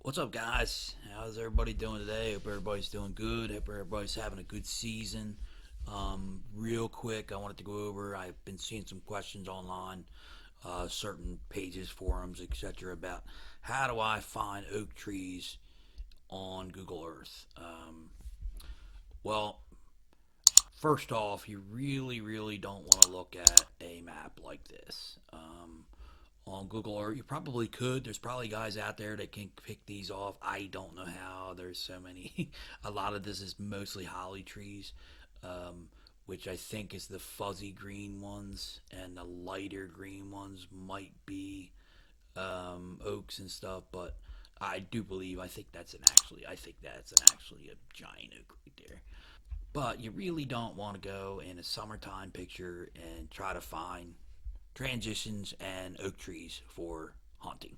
What's up, guys? How's everybody doing today? Hope everybody's doing good. Hope everybody's having a good season. Real quick, I wanted to go over. I've been seeing some questions online, certain pages, forums, etc., about how do I find oak trees on Google Earth. Well, first off, you really don't want to look at a map like this. On Google Earth, you probably could. There's probably guys out there that can pick these off. I don't know how. There's so many. A lot of this is mostly holly trees, um, which I think is the fuzzy green ones, and the lighter green ones might be oaks and stuff. But I do believe I think that's an actually a giant oak right there. But you really don't want to go in a summertime picture and try to find transitions and oak trees for hunting.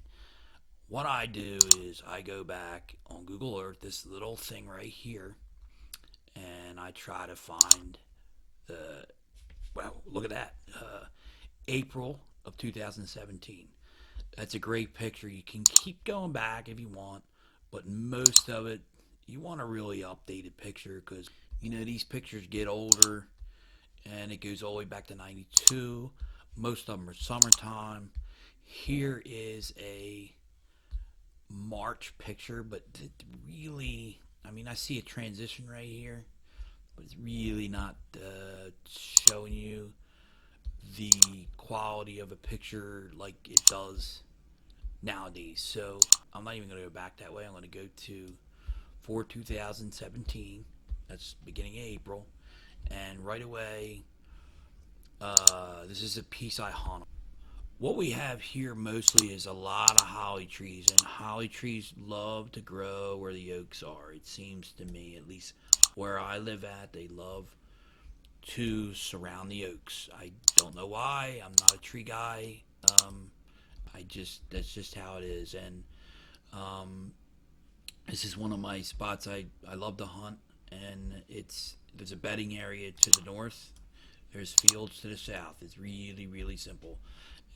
What I do is I go back on Google Earth, this little thing right here, and I try to find the, well, look at that, April of 2017. That's a great picture. You can keep going back if you want, but most of it, you want a really updated picture because, these pictures get older and it goes all the way back to 92. Most of them are summertime. Here is a March picture, but really, I see a transition right here, but it's really not showing you the quality of a picture like it does nowadays. So I'm not even going to go back that way. I'm going to go to for 2017. That's beginning of April, and right away, this is a piece I hunt. What we have here mostly is a lot of holly trees, and holly trees love to grow where the oaks are. It seems to me, at least where I live at, they love to surround the oaks. I don't know why. I'm not a tree guy. Um, that's just how it is, and um, this is one of my spots I love to hunt, and there's a bedding area to the north. There's fields to the south. It's really simple,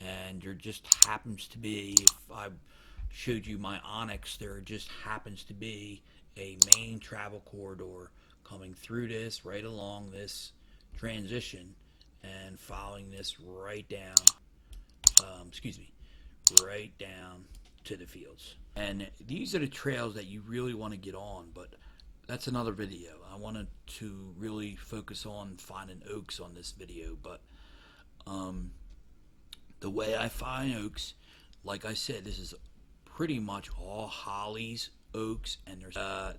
and there just happens to be, if I showed you my onyx, there just happens to be a main travel corridor coming through this, right along this transition, and following this right down, excuse me, right down to the fields. And these are the trails that you really want to get on, but that's another video. I wanted to really focus on finding oaks on this video, but um, the way I find oaks, like I said, this is pretty much all hollies, oaks, and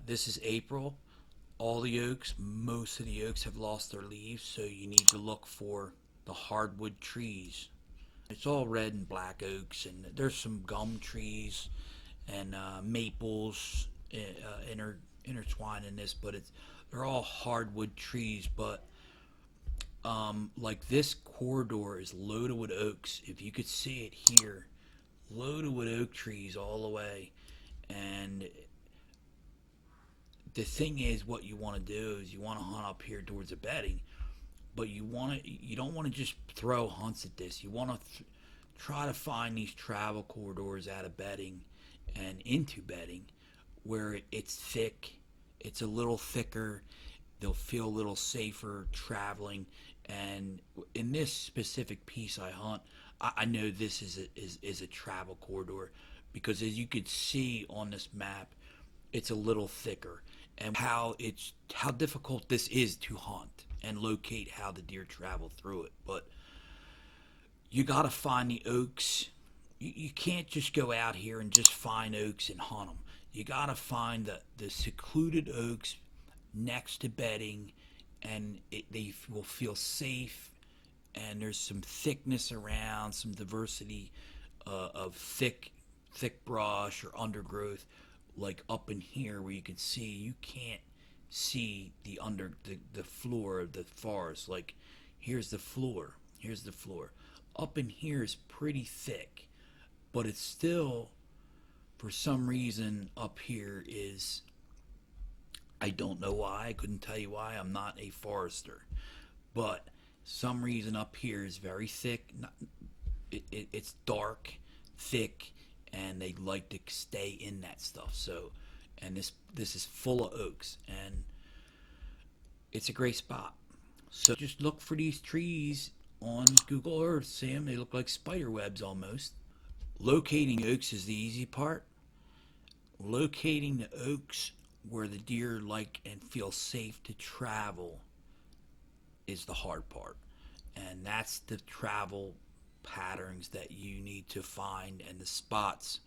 this is April. All the oaks, most of the oaks have lost their leaves, so you need to look for the hardwood trees. It's all red and black oaks, and there's some gum trees and maples intertwined in this, but they're all hardwood trees. But like this corridor is loaded with oaks. If you could see it here, loaded with oak trees all the way. And the thing is, what you want to do is you want to hunt up here towards the bedding, but you don't want to just throw hunts at this. You want to try to find these travel corridors out of bedding and into bedding where it's thick, it's a little thicker, they'll feel a little safer traveling. And in this specific piece I hunt, I know this is a travel corridor because, as you could see on this map, it's a little thicker, and how difficult this is to hunt and locate how the deer travel through it. But you got to find the oaks. You can't just go out here and just find oaks and hunt them. You got to find the secluded oaks next to bedding, and they will feel safe. And there's some thickness around, some diversity of thick brush or undergrowth, like up in here where you can see. You can't see the floor of the forest. Like, here's the floor. Here's the floor. Up in here is pretty thick, but it's still, for some reason, up here is, I don't know why. I couldn't tell you why. I'm not a forester, but some reason up here is very thick. It's dark, thick, and they like to stay in that stuff. So, and this is full of oaks, and it's a great spot. So just look for these trees on Google Earth, Sam. They look like spider webs almost. Locating oaks is the easy part. Locating the oaks where the deer like and feel safe to travel is the hard part. And that's the travel patterns that you need to find, and the spots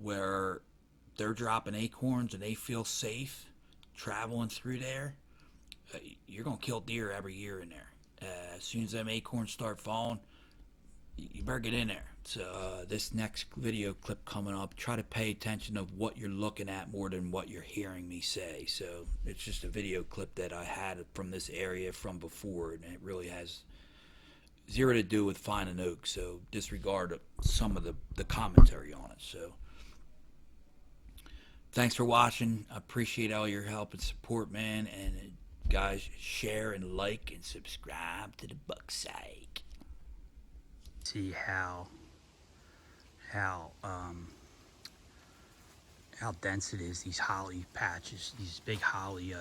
where they're dropping acorns and they feel safe traveling through there. You're going to kill deer every year in there. As soon as them acorns start falling, you better get in there. So this next video clip coming up, try to pay attention of what you're looking at more than what you're hearing me say. So it's just a video clip that I had from this area from before, and it really has zero to do with finding oak. So disregard some of the commentary on it. So thanks for watching. I appreciate all your help and support, man. And guys, share and like and subscribe to the Buckside. See how dense it is, these holly patches, these big holly.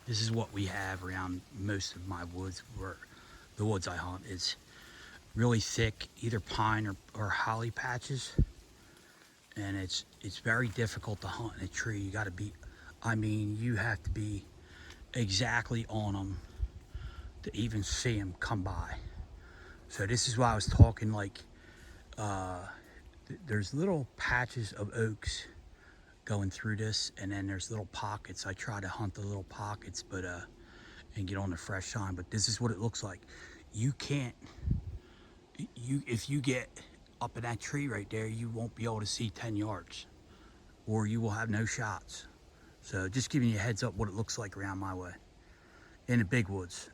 This is what we have around most of my woods, where the woods I hunt is really thick, either pine or holly patches, and it's very difficult to hunt in a tree. You got to be, I mean, you have to be exactly on them to even see them come by. So this is why I was talking, like, there's little patches of oaks going through this, and then there's little pockets. I try to hunt the little pockets, but and get on the fresh shine. But this is what it looks like. You can't, if you get up in that tree right there, you won't be able to see 10 yards, or you will have no shots. So just giving you a heads up what it looks like around my way in the big woods.